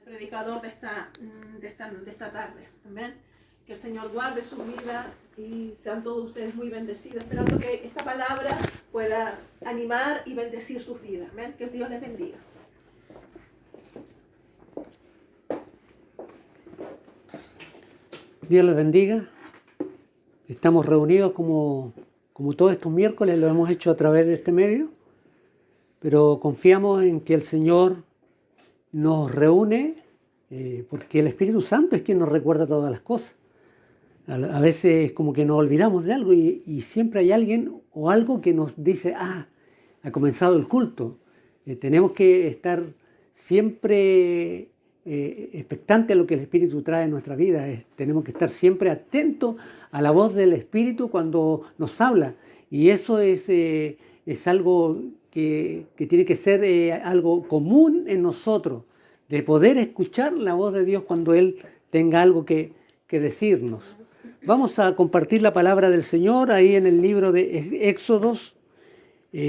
predicador de esta tarde. Amén. Que el Señor guarde su vida y sean todos ustedes muy bendecidos, esperando que esta palabra pueda animar y bendecir sus vidas. Amén. Que Dios les bendiga. Dios les bendiga. Estamos reunidos como todos estos miércoles, lo hemos hecho a través de este medio, pero confiamos en que el Señor nos reúne porque el Espíritu Santo es quien nos recuerda todas las cosas. A veces como que nos olvidamos de algo y siempre hay alguien o algo que nos dice, ha comenzado el culto. Tenemos que estar siempre expectante a lo que el Espíritu trae en nuestra vida. Tenemos que estar siempre atentos a la voz del Espíritu cuando nos habla. Y eso es algo que tiene que ser algo común en nosotros, de poder escuchar la voz de Dios cuando Él tenga algo que decirnos. Vamos a compartir la palabra del Señor ahí en el libro de Éxodos,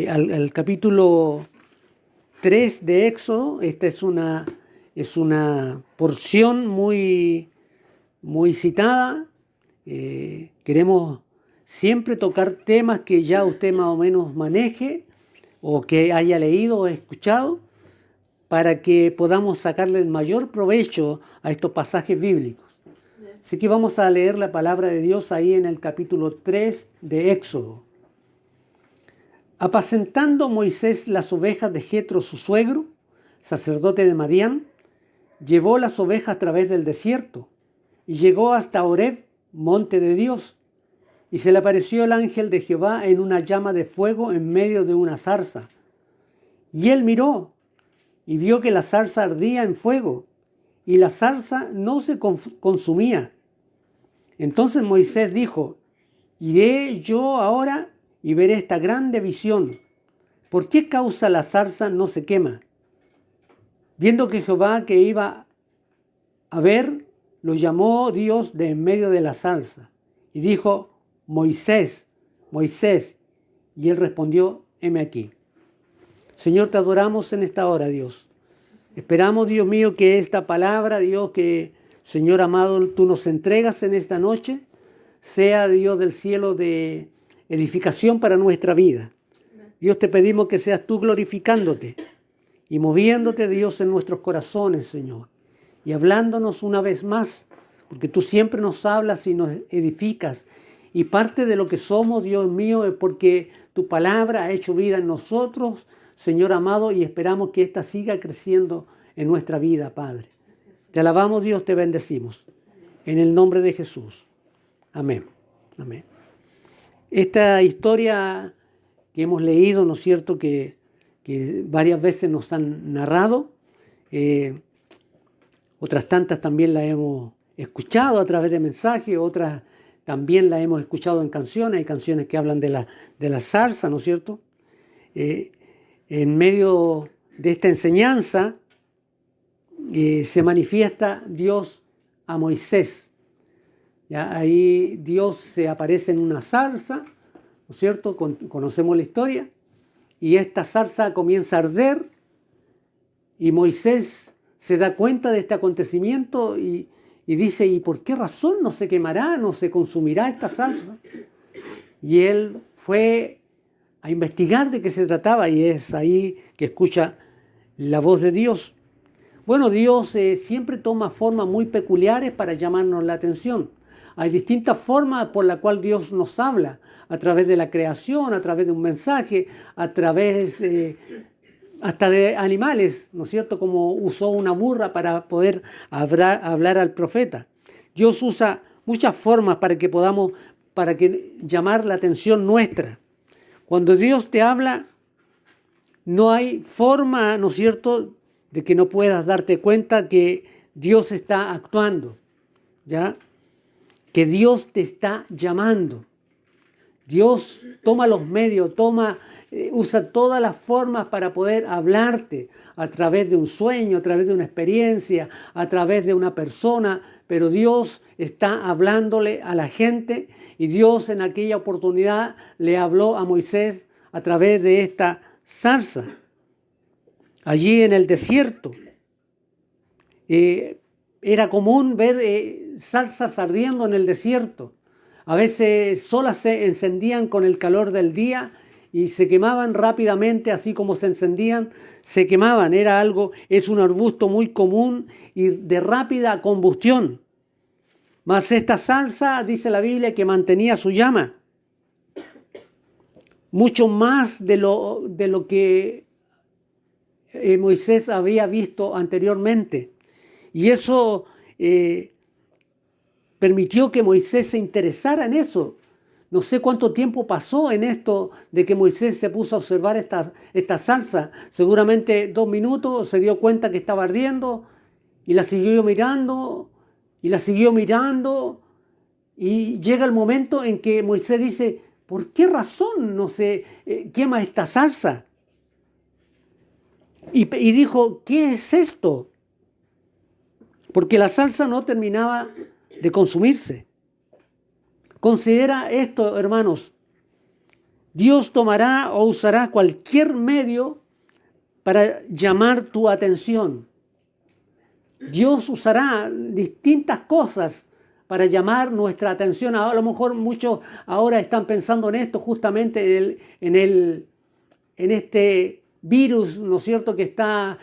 al capítulo 3 de Éxodo. Esta es una porción muy citada. Queremos siempre tocar temas que ya usted más o menos maneje o que haya leído o escuchado para que podamos sacarle el mayor provecho a estos pasajes bíblicos. Así que vamos a leer la palabra de Dios ahí en el capítulo 3 de Éxodo. Apacentando Moisés las ovejas de Jetro, su suegro, sacerdote de Madián, llevó las ovejas a través del desierto y llegó hasta Horeb, monte de Dios, y se le apareció el ángel de Jehová en una llama de fuego en medio de una zarza. Y él miró y vio que la zarza ardía en fuego y la zarza no se consumía. Entonces Moisés dijo, iré yo ahora y veré esta grande visión. ¿Por qué causa la zarza no se quema? Viendo que Jehová que iba a ver, lo llamó Dios de en medio de la zarza y dijo, Moisés, Moisés. Y él respondió, heme aquí. Señor, te adoramos en esta hora, Dios. Esperamos, Dios mío, que esta palabra, Dios, que, Señor amado, tú nos entregas en esta noche, sea, Dios del cielo, de edificación para nuestra vida. Dios, te pedimos que seas tú glorificándote y moviéndote, Dios, en nuestros corazones, Señor. Y hablándonos una vez más, porque tú siempre nos hablas y nos edificas. Y parte de lo que somos, Dios mío, es porque tu palabra ha hecho vida en nosotros, Señor amado, y esperamos que ésta siga creciendo en nuestra vida, Padre. Te alabamos, Dios, te bendecimos. En el nombre de Jesús. Amén. Amén. Esta historia que hemos leído, ¿no es cierto?, que varias veces nos han narrado, otras tantas también la hemos escuchado a través de mensajes, otras también la hemos escuchado en canciones. Hay canciones que hablan de la zarza, ¿no es cierto? En medio de esta enseñanza se manifiesta Dios a Moisés. ¿Ya? Ahí Dios se aparece en una zarza, ¿no es cierto? Conocemos la historia. Y esta zarza comienza a arder y Moisés se da cuenta de este acontecimiento y dice, ¿y por qué razón no se quemará, no se consumirá esta zarza? Y él fue a investigar de qué se trataba y es ahí que escucha la voz de Dios. Bueno, Dios siempre toma formas muy peculiares para llamarnos la atención. Hay distintas formas por las cuales Dios nos habla, a través de la creación, a través de un mensaje, a través hasta de animales, ¿no es cierto? Como usó una burra para poder hablar al profeta. Dios usa muchas formas para que llamar la atención nuestra. Cuando Dios te habla, no hay forma, ¿no es cierto?, de que no puedas darte cuenta que Dios está actuando, ¿ya? Que Dios te está llamando. Dios toma los medios, usa todas las formas para poder hablarte a través de un sueño, a través de una experiencia, a través de una persona, pero Dios está hablándole a la gente y Dios en aquella oportunidad le habló a Moisés a través de esta zarza, allí en el desierto. Era común ver zarzas ardiendo en el desierto. A veces solas se encendían con el calor del día y se quemaban rápidamente, así como se encendían, se quemaban. Es un arbusto muy común y de rápida combustión. Mas esta zarza, dice la Biblia, que mantenía su llama. Mucho más de lo que Moisés había visto anteriormente. Y eso permitió que Moisés se interesara en eso. No sé cuánto tiempo pasó en esto de que Moisés se puso a observar esta zarza. Seguramente 2 minutos, se dio cuenta que estaba ardiendo y la siguió mirando y la siguió mirando. Y llega el momento en que Moisés dice, ¿por qué razón no se quema esta zarza? Y dijo, ¿qué es esto? Porque la zarza no terminaba de consumirse. Considera esto, hermanos. Dios tomará o usará cualquier medio para llamar tu atención. Dios usará distintas cosas para llamar nuestra atención. A lo mejor muchos ahora están pensando en esto, justamente en este virus, ¿no es cierto?, que está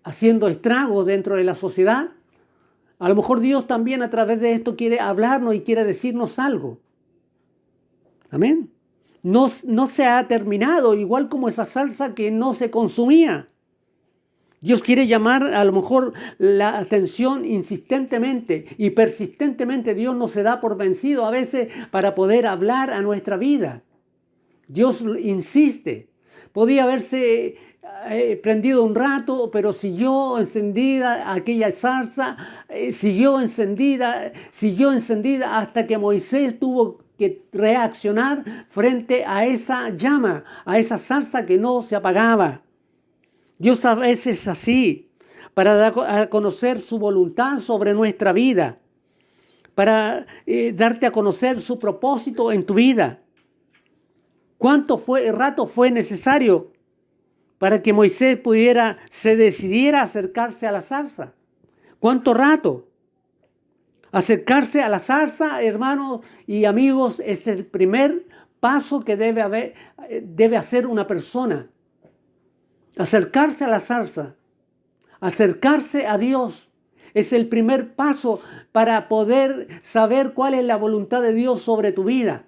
haciendo estragos dentro de la sociedad. A lo mejor Dios también a través de esto quiere hablarnos y quiere decirnos algo. Amén. No se ha terminado, igual como esa salsa que no se consumía. Dios quiere llamar a lo mejor la atención insistentemente y persistentemente. Dios no se da por vencido a veces para poder hablar a nuestra vida. Dios insiste. Podía haberse prendido un rato, pero siguió encendida aquella zarza, siguió encendida hasta que Moisés tuvo que reaccionar frente a esa llama, a esa zarza que no se apagaba. Dios a veces es así, para dar a conocer su voluntad sobre nuestra vida, para darte a conocer su propósito en tu vida. ¿Cuánto rato fue necesario para que Moisés se decidiera a acercarse a la zarza? ¿Cuánto rato? Acercarse a la zarza, hermanos y amigos, es el primer paso que debe hacer una persona. Acercarse a la zarza, acercarse a Dios, es el primer paso para poder saber cuál es la voluntad de Dios sobre tu vida.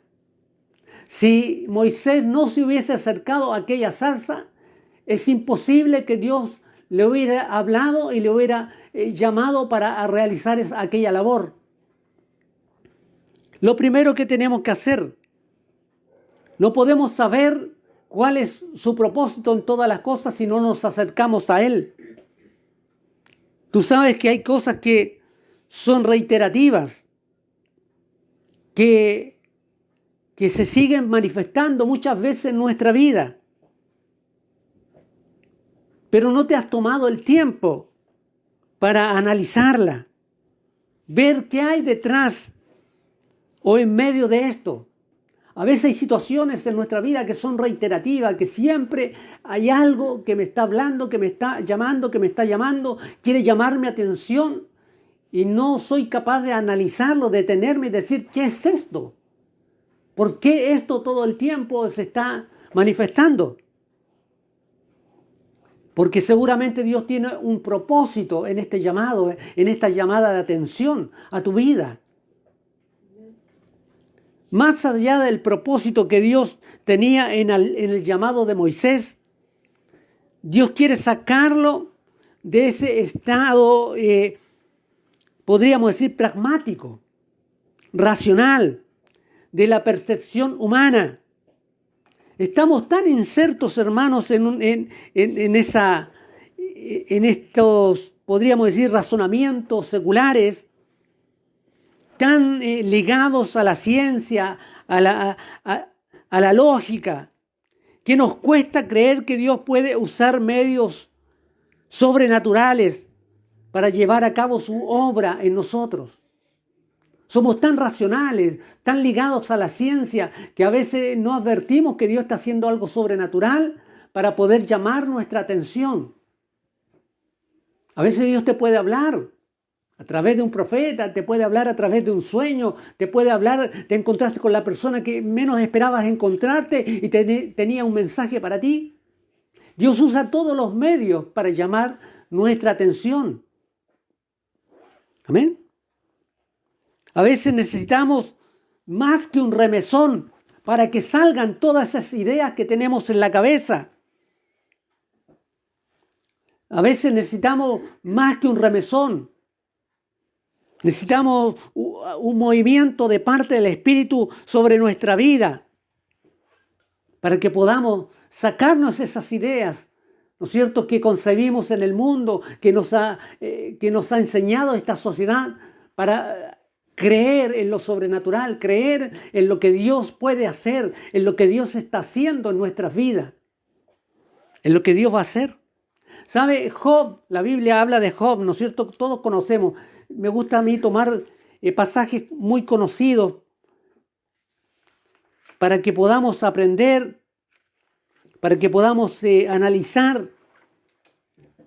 Si Moisés no se hubiese acercado a aquella zarza, es imposible que Dios le hubiera hablado y le hubiera llamado para realizar aquella labor. Lo primero que tenemos que hacer, no podemos saber cuál es su propósito en todas las cosas si no nos acercamos a Él. Tú sabes que hay cosas que son reiterativas, que se siguen manifestando muchas veces en nuestra vida. Pero no te has tomado el tiempo para analizarla, ver qué hay detrás o en medio de esto. A veces hay situaciones en nuestra vida que son reiterativas, que siempre hay algo que me está hablando, que me está llamando, quiere llamar mi atención y no soy capaz de analizarlo, de detenerme y decir, ¿qué es esto? ¿Por qué esto todo el tiempo se está manifestando? Porque seguramente Dios tiene un propósito en este llamado, en esta llamada de atención a tu vida. Más allá del propósito que Dios tenía en el llamado de Moisés, Dios quiere sacarlo de ese estado, podríamos decir, pragmático, racional, de la percepción humana. Estamos tan insertos, hermanos, en estos, podríamos decir, razonamientos seculares, tan ligados a la ciencia, a la lógica, que nos cuesta creer que Dios puede usar medios sobrenaturales para llevar a cabo su obra en nosotros. Somos tan racionales, tan ligados a la ciencia, que a veces no advertimos que Dios está haciendo algo sobrenatural para poder llamar nuestra atención. A veces Dios te puede hablar a través de un profeta, te puede hablar a través de un sueño, te puede hablar, te encontraste con la persona que menos esperabas encontrarte y tenía un mensaje para ti. Dios usa todos los medios para llamar nuestra atención. Amén. A veces necesitamos más que un remesón para que salgan todas esas ideas que tenemos en la cabeza. A veces necesitamos más que un remesón. Necesitamos un movimiento de parte del Espíritu sobre nuestra vida para que podamos sacarnos esas ideas, ¿no es cierto?, que concebimos en el mundo, que nos ha enseñado esta sociedad, para creer en lo sobrenatural, creer en lo que Dios puede hacer, en lo que Dios está haciendo en nuestras vidas, en lo que Dios va a hacer. ¿Sabe? Job, la Biblia habla de Job, ¿no es cierto? Todos conocemos. Me gusta a mí tomar pasajes muy conocidos para que podamos aprender, para que podamos analizar.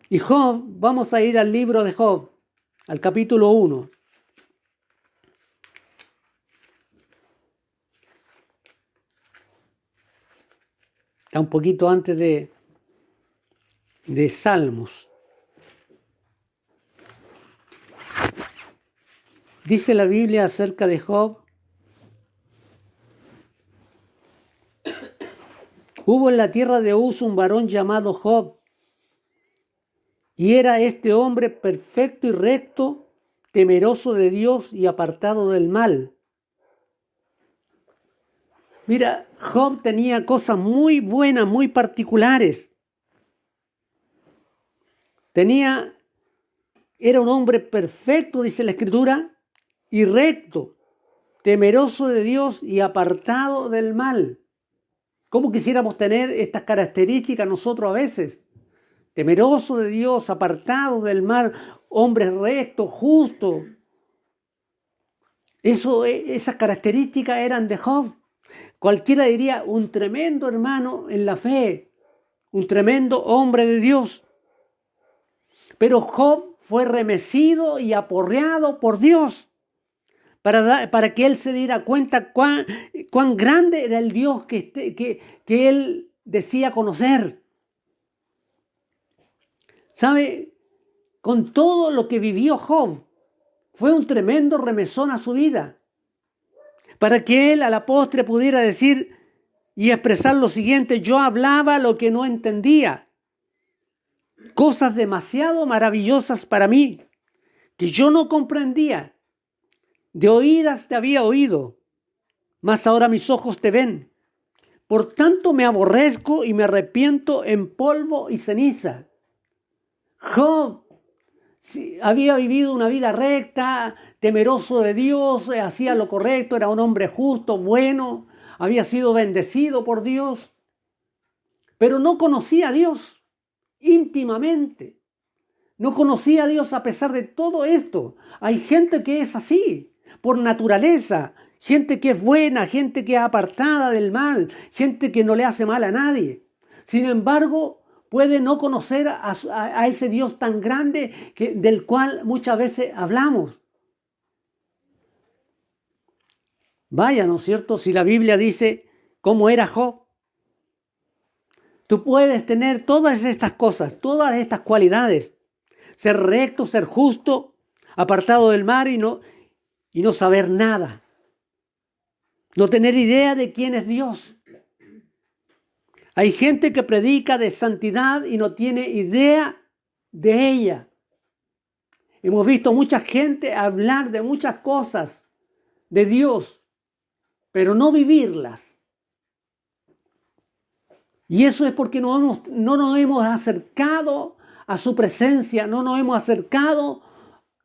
Y Job, vamos a ir al libro de Job, al capítulo 1. Está un poquito antes de Salmos. Dice la Biblia acerca de Job: hubo en la tierra de Uz un varón llamado Job, y era este hombre perfecto y recto, temeroso de Dios y apartado del mal. Mira, Job tenía cosas muy buenas, muy particulares. Era un hombre perfecto, dice la Escritura, y recto, temeroso de Dios y apartado del mal. ¿Cómo quisiéramos tener estas características nosotros a veces? Temeroso de Dios, apartado del mal, hombre recto, justo. Esas características eran de Job. Cualquiera diría, un tremendo hermano en la fe, un tremendo hombre de Dios. Pero Job fue remecido y aporreado por Dios para que él se diera cuenta cuán grande era el Dios que él decía conocer. ¿Sabe? Con todo lo que vivió Job, fue un tremendo remesón a su vida, para que él a la postre pudiera decir y expresar lo siguiente: yo hablaba lo que no entendía, cosas demasiado maravillosas para mí, que yo no comprendía. De oídas te había oído, mas ahora mis ojos te ven. Por tanto me aborrezco y me arrepiento en polvo y ceniza. Job había vivido una vida recta, temeroso de Dios, hacía lo correcto, era un hombre justo, bueno, había sido bendecido por Dios, pero no conocía a Dios íntimamente. No conocía a Dios a pesar de todo esto. Hay gente que es así, por naturaleza, gente que es buena, gente que es apartada del mal, gente que no le hace mal a nadie. Sin embargo, puede no conocer a ese Dios tan grande del cual muchas veces hablamos. Vaya, ¿no es cierto? Si la Biblia dice cómo era Job. Tú puedes tener todas estas cosas, todas estas cualidades. Ser recto, ser justo, apartado del mal y no saber nada. No tener idea de quién es Dios. Hay gente que predica de santidad y no tiene idea de ella. Hemos visto mucha gente hablar de muchas cosas de Dios, pero no vivirlas. Y eso es porque no nos hemos acercado a su presencia, no nos hemos acercado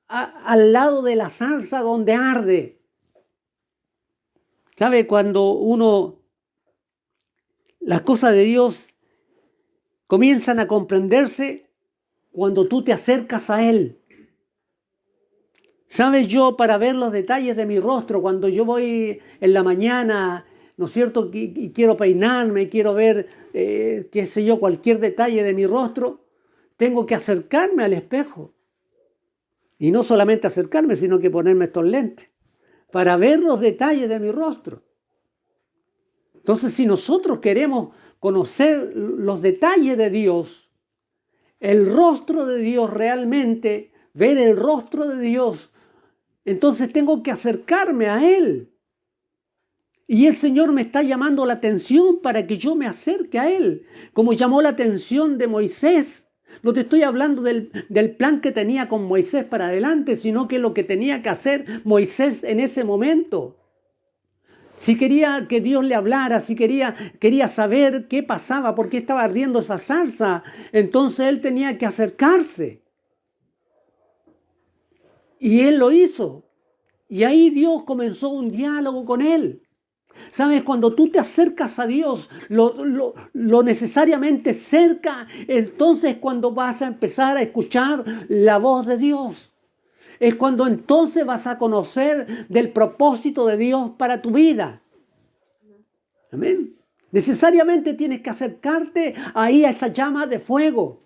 al lado de la zarza donde arde. ¿Sabe? Cuando las cosas de Dios comienzan a comprenderse cuando tú te acercas a Él. ¿Sabes? Yo, para ver los detalles de mi rostro, cuando yo voy en la mañana, ¿no es cierto?, y quiero peinarme, quiero ver, qué sé yo, cualquier detalle de mi rostro, tengo que acercarme al espejo. Y no solamente acercarme, sino que ponerme estos lentes para ver los detalles de mi rostro. Entonces, si nosotros queremos conocer los detalles de Dios, el rostro de Dios realmente, ver el rostro de Dios, entonces tengo que acercarme a Él. Y el Señor me está llamando la atención para que yo me acerque a Él, como llamó la atención de Moisés. No te estoy hablando del plan que tenía con Moisés para adelante, sino que lo que tenía que hacer Moisés en ese momento. Si quería que Dios le hablara, si quería saber qué pasaba, por qué estaba ardiendo esa zarza, entonces él tenía que acercarse. Y él lo hizo. Y ahí Dios comenzó un diálogo con él. ¿Sabes? Cuando tú te acercas a Dios, lo necesariamente cerca, entonces cuando vas a empezar a escuchar la voz de Dios. Es cuando entonces vas a conocer del propósito de Dios para tu vida. Amén. Necesariamente tienes que acercarte ahí a esa llama de fuego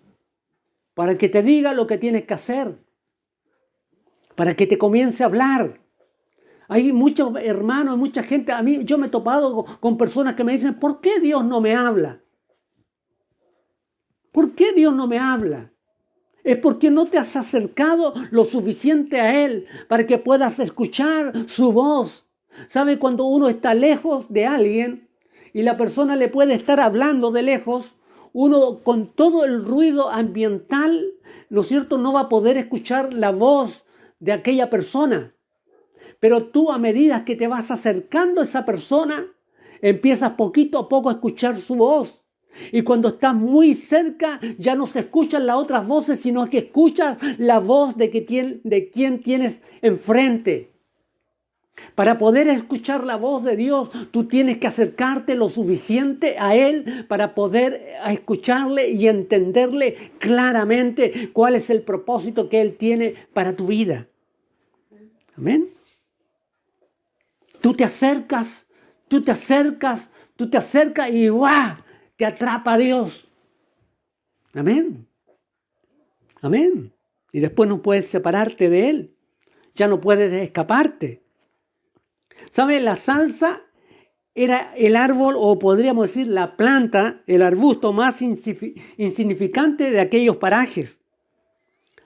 para que te diga lo que tienes que hacer, para que te comience a hablar. Hay muchos hermanos, mucha gente, yo me he topado con personas que me dicen, ¿por qué Dios no me habla? ¿Por qué Dios no me habla? Es porque no te has acercado lo suficiente a Él para que puedas escuchar su voz. ¿Sabe? Cuando uno está lejos de alguien y la persona le puede estar hablando de lejos, uno con todo el ruido ambiental, ¿no es cierto?, no va a poder escuchar la voz de aquella persona. Pero tú, a medida que te vas acercando a esa persona, empiezas poquito a poco a escuchar su voz. Y cuando estás muy cerca, ya no se escuchan las otras voces, sino que escuchas la voz de quien tienes enfrente. Para poder escuchar la voz de Dios, tú tienes que acercarte lo suficiente a Él para poder escucharle y entenderle claramente cuál es el propósito que Él tiene para tu vida. Amén. Tú te acercas y ¡guau!, te atrapa Dios. Amén. Amén. Y después no puedes separarte de Él. Ya no puedes escaparte. ¿Sabes? La salsa era el árbol, o podríamos decir la planta, el arbusto más insignificante de aquellos parajes.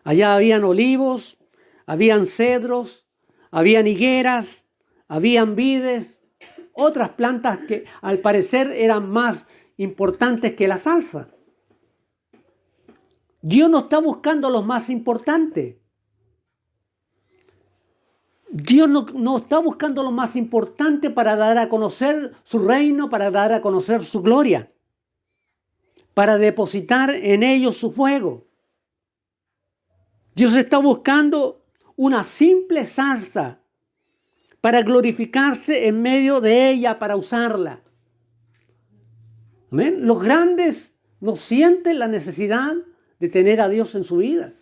Allá habían olivos, habían cedros, habían higueras, habían vides, otras plantas que al parecer eran más importantes que la salsa. Dios no está buscando los más importantes. Dios no está buscando lo más importante para dar a conocer su reino, para dar a conocer su gloria, para depositar en ellos su fuego. Dios está buscando una simple zarza para glorificarse en medio de ella, para usarla. Amén. Los grandes no sienten la necesidad de tener a Dios en su vida.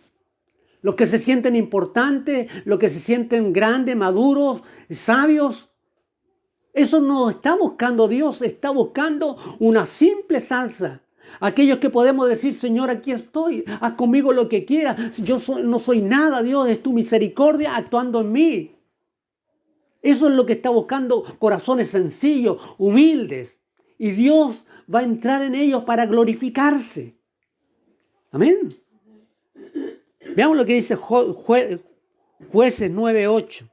Los que se sienten importantes, los que se sienten grandes, maduros, sabios, eso no está buscando Dios, está buscando una simple salsa. Aquellos que podemos decir, Señor, aquí estoy, haz conmigo lo que quieras. No soy nada, Dios, es tu misericordia actuando en mí. Eso es lo que está buscando corazones sencillos, humildes. Y Dios va a entrar en ellos para glorificarse. Amén. Veamos lo que dice Jueces 9:8.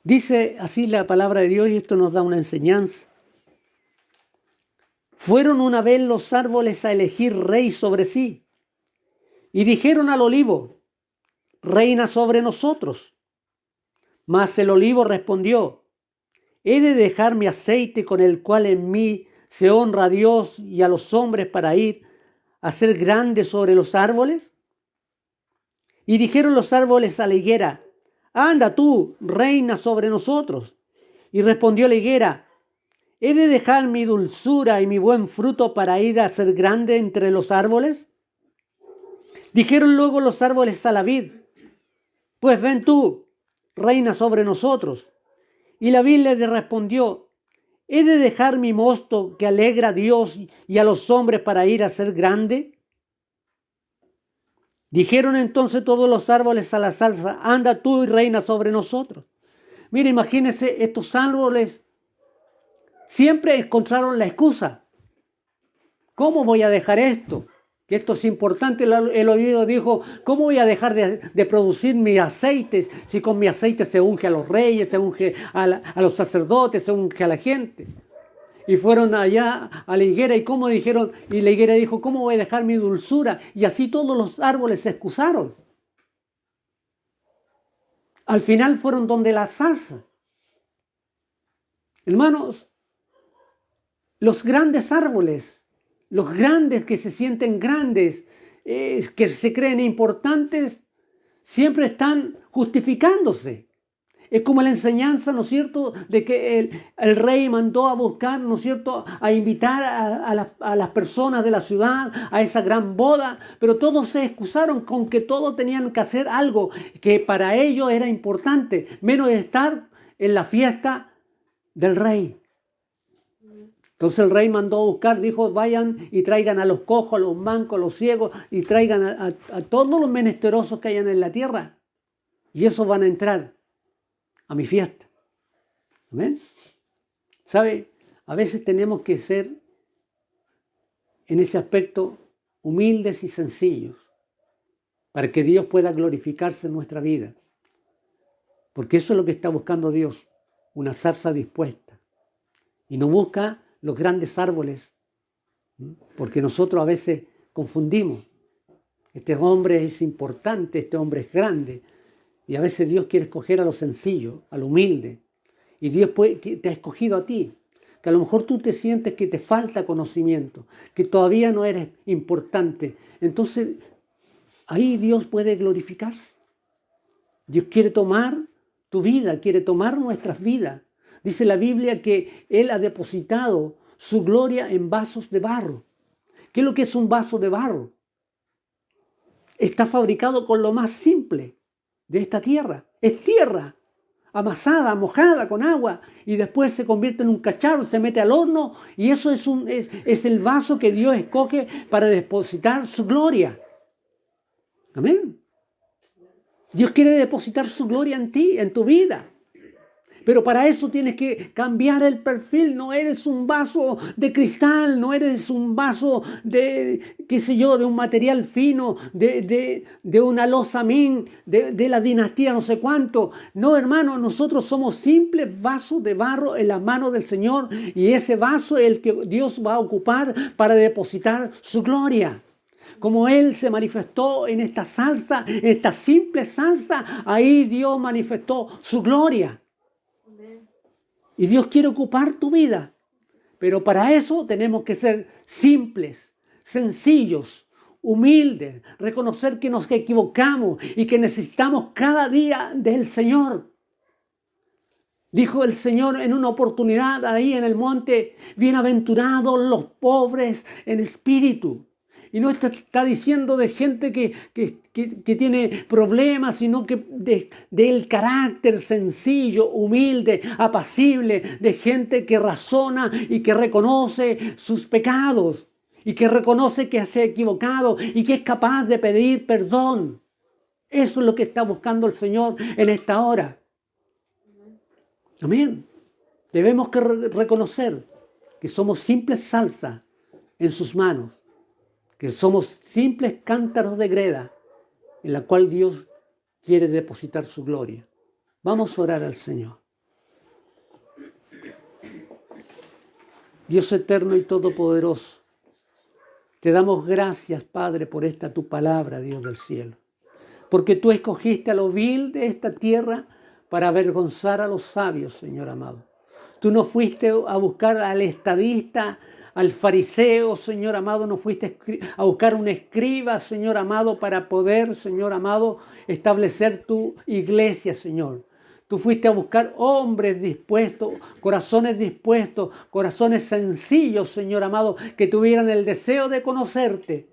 Dice así la palabra de Dios, y esto nos da una enseñanza. Fueron una vez los árboles a elegir rey sobre sí, y dijeron al olivo, reina sobre nosotros. Mas el olivo respondió, ¿he de dejar mi aceite con el cual en mí se honra a Dios y a los hombres para ir a ser grande sobre los árboles? Y dijeron los árboles a la higuera, anda tú, reina sobre nosotros. Y respondió la higuera, ¿he de dejar mi dulzura y mi buen fruto para ir a ser grande entre los árboles? Dijeron luego los árboles a la vid, Pues ven tú, reina sobre nosotros. Y la virgen le respondió, ¿he de dejar mi mosto que alegra a Dios y a los hombres para ir a ser grande? Dijeron entonces todos los árboles a la zarza, anda tú y reina sobre nosotros. Mira, imagínense, estos árboles siempre encontraron la excusa. ¿Cómo voy a dejar esto? Que esto es importante. El oído dijo, ¿cómo voy a dejar de producir mis aceites si con mi aceite se unge a los reyes, se unge a los sacerdotes, se unge a la gente? Y fueron allá a la higuera y como dijeron, y la higuera dijo, ¿cómo voy a dejar mi dulzura? Y así todos los árboles se excusaron. Al final fueron donde la zarza. Hermanos, los grandes árboles, los grandes que se sienten grandes, que se creen importantes, siempre están justificándose. Es como la enseñanza, ¿no es cierto?, de que el rey mandó a buscar, ¿no es cierto?, a invitar a las personas de la ciudad a esa gran boda, pero todos se excusaron con que todos tenían que hacer algo que para ellos era importante, menos estar en la fiesta del rey. Entonces el rey mandó a buscar, dijo, vayan y traigan a los cojos, a los mancos, a los ciegos, y traigan a todos los menesterosos que hayan en la tierra. Y esos van a entrar a mi fiesta. ¿Amén? ¿Sabe? A veces tenemos que ser en ese aspecto humildes y sencillos para que Dios pueda glorificarse en nuestra vida. Porque eso es lo que está buscando Dios, una zarza dispuesta. Y no busca los grandes árboles, porque nosotros a veces confundimos. Este hombre es importante, este hombre es grande. Y a veces Dios quiere escoger a lo sencillo, a lo humilde. Y Dios te ha escogido a ti. Que a lo mejor tú te sientes que te falta conocimiento, que todavía no eres importante. Entonces, ahí Dios puede glorificarse. Dios quiere tomar tu vida, quiere tomar nuestras vidas. Dice la Biblia que Él ha depositado su gloria en vasos de barro. ¿Qué es lo que es un vaso de barro? Está fabricado con lo más simple de esta tierra. Es tierra amasada, mojada con agua y después se convierte en un cacharro, se mete al horno y eso es el vaso que Dios escoge para depositar su gloria. Amén. Dios quiere depositar su gloria en ti, en tu vida. Pero para eso tienes que cambiar el perfil. No eres un vaso de cristal, no eres un vaso de, qué sé yo, de un material fino, de una losamín, de la dinastía no sé cuánto. No, hermano, nosotros somos simples vasos de barro en la mano del Señor y ese vaso es el que Dios va a ocupar para depositar su gloria. Como Él se manifestó en esta salsa, en esta simple salsa, ahí Dios manifestó su gloria. Y Dios quiere ocupar tu vida. Pero para eso tenemos que ser simples, sencillos, humildes, reconocer que nos equivocamos y que necesitamos cada día del Señor. Dijo el Señor en una oportunidad ahí en el monte, bienaventurados los pobres en espíritu. Y no está diciendo de gente que tiene problemas, sino que del carácter sencillo, humilde, apacible, de gente que razona y que reconoce sus pecados y que reconoce que se ha equivocado y que es capaz de pedir perdón. Eso es lo que está buscando el Señor en esta hora. Amén. Debemos reconocer que somos simples salsa en sus manos. Que somos simples cántaros de greda en la cual Dios quiere depositar su gloria. Vamos a orar al Señor. Dios eterno y todopoderoso, te damos gracias, Padre, por esta tu palabra, Dios del cielo. Porque tú escogiste a lo vil de esta tierra para avergonzar a los sabios, Señor amado. Tú no fuiste a buscar al estadista, al fariseo, Señor amado, no fuiste a buscar un escriba, Señor amado, para poder, Señor amado, establecer tu iglesia, Señor. Tú fuiste a buscar hombres dispuestos, corazones sencillos, Señor amado, que tuvieran el deseo de conocerte.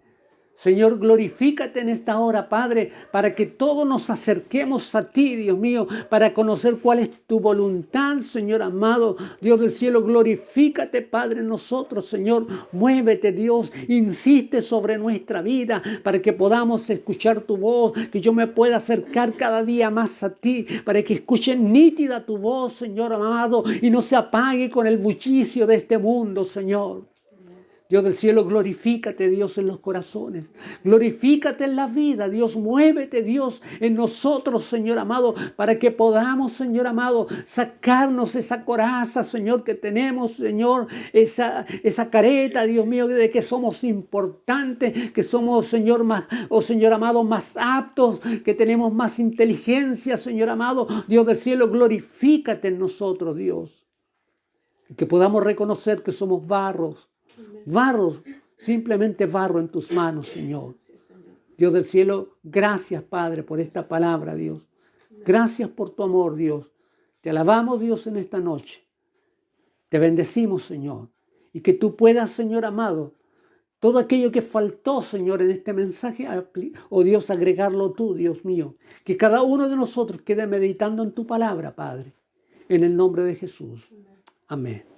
Señor, glorifícate en esta hora, Padre, para que todos nos acerquemos a ti, Dios mío, para conocer cuál es tu voluntad, Señor amado. Dios del cielo, glorifícate, Padre, en nosotros, Señor. Muévete, Dios, insiste sobre nuestra vida para que podamos escuchar tu voz, que yo me pueda acercar cada día más a ti, para que escuche nítida tu voz, Señor amado, y no se apague con el bullicio de este mundo, Señor. Dios del cielo, glorifícate, Dios, en los corazones. Glorifícate en la vida, Dios. Muévete, Dios, en nosotros, Señor amado, para que podamos, Señor amado, sacarnos esa coraza, Señor, que tenemos, Señor, esa careta, Dios mío, de que somos importantes, que somos, Señor, más, Señor amado, más aptos, que tenemos más inteligencia, Señor amado. Dios del cielo, glorifícate en nosotros, Dios. Que podamos reconocer que somos barros, simplemente barro en tus manos, Señor. Dios del cielo, gracias, Padre, por esta palabra, Dios. Gracias por tu amor, Dios. Te alabamos, Dios, en esta noche. Te bendecimos, Señor. Y que tú puedas, Señor amado, todo aquello que faltó, Señor, en este mensaje, oh Dios, agregarlo tú, Dios mío. Que cada uno de nosotros quede meditando en tu palabra, Padre. En el nombre de Jesús. Amén.